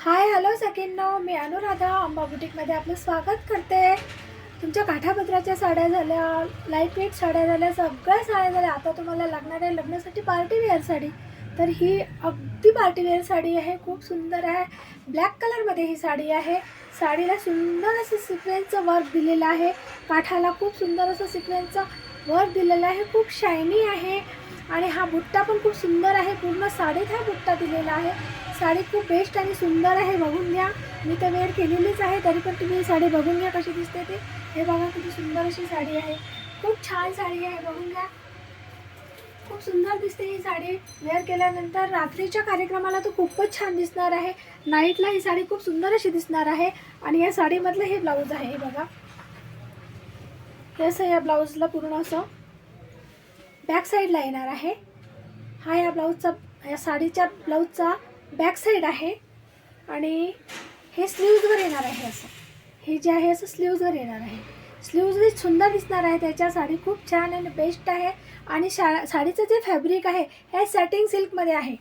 Hi hello सगळ्यांनो, मी अनुराधा अंबा बुटीकमध्ये आपलं स्वागत करते. तुमच्या काठापदराच्या साड्या झाल्या, लाईट वेट साड्या झाल्या, सगळ्या साड्या झाल्या. आता तुम्हाला लागणार आहे लग्नासाठी पार्टीवेअर साडी. तर ही अगदी पार्टीवेअर साडी आहे, खूप सुंदर आहे. ब्लॅक कलरमध्ये ही साडी आहे. साडीला सुंदर असं सिक्वेन्सचं वर्क दिलेलं आहे. काठाला खूप सुंदर असं सिक्वेन्सचं वर्क दिलेलं आहे. खूप शायनी आहे आणि हा बुट्टा पण खूप सुंदर आहे. पूर्ण साडीत हा बुट्टा दिलेला आहे. साडी खूप बेस्ट आणि सुंदर आहे, बघून घ्या. मी तर वेअर केलेलीच आहे, तरी पण तुम्ही ही साडी बघून घ्या कशी दिसते ते. हे बघा किती सुंदर अशी साडी आहे. खूप छान साडी आहे, बघून घ्या. खूप सुंदर दिसते ही साडी. वेअर केल्यानंतर रात्रीच्या कार्यक्रमाला तर खूपच छान दिसणार आहे. नाईटला ही साडी खूप सुंदर अशी दिसणार आहे. आणि या साडीमधलं हे ब्लाऊज आहे, हे बघा. हे असं या ब्लाऊजला पूर्ण असं बॅक साईडला येणार आहे. हा या ब्लाऊजचा, या साडीच्या ब्लाऊजचा बॅक साईड आहे. आणि हे स्लीव्जवर येणार आहे. असं हे जे आहे असं स्लीव्जवर येणार आहे. स्लीव्ज सुंदर दिसणार आहे. त्याच्या साडी खूप छान आणि बेस्ट आहे. आणि साडीचं जे फॅब्रिक आहे हे सॅटिंग सिल्कमध्ये आहे.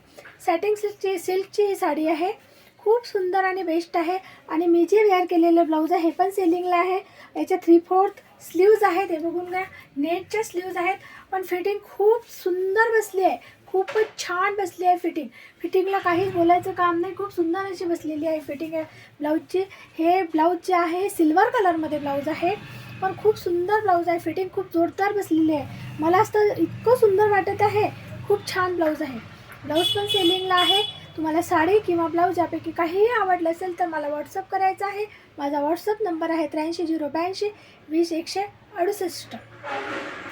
सॅटिंग सिल्कची ही साडी आहे. खूप सुंदर आणि बेस्ट आहे. आणि मी जे वेअर केलेलं ब्लाऊज आहे हे पण सेलिंगला आहे. याच्या 3/4 स्लीव्ज आहेत, हे बघून घ्या. नेटच्या स्लीव्ज आहेत, पण फिटिंग खूप सुंदर बसली आहे. खूपच छान बसली आहे फिटिंग. फिटिंगला काहीच बोलायचं काम नाही. खूप सुंदर अशी बसलेली आहे फिटिंग आहे ब्लाऊजची. हे ब्लाऊज जे आहे सिल्वर कलरमध्ये ब्लाऊज आहे, पण खूप सुंदर ब्लाऊज आहे. फिटिंग खूप जोरदार बसलेली आहे. मला असं इतकं सुंदर वाटत आहे. खूप छान ब्लाऊज आहे. ब्लाऊज पण सेलिंगला आहे. तुम्हाला साडी किंवा ब्लाऊज यापैकी काहीही आवडलं असेल तर मला व्हॉट्सअप करायचं आहे. माझा व्हॉट्सअप नंबर आहे 83 082 20 168.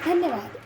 धन्यवाद.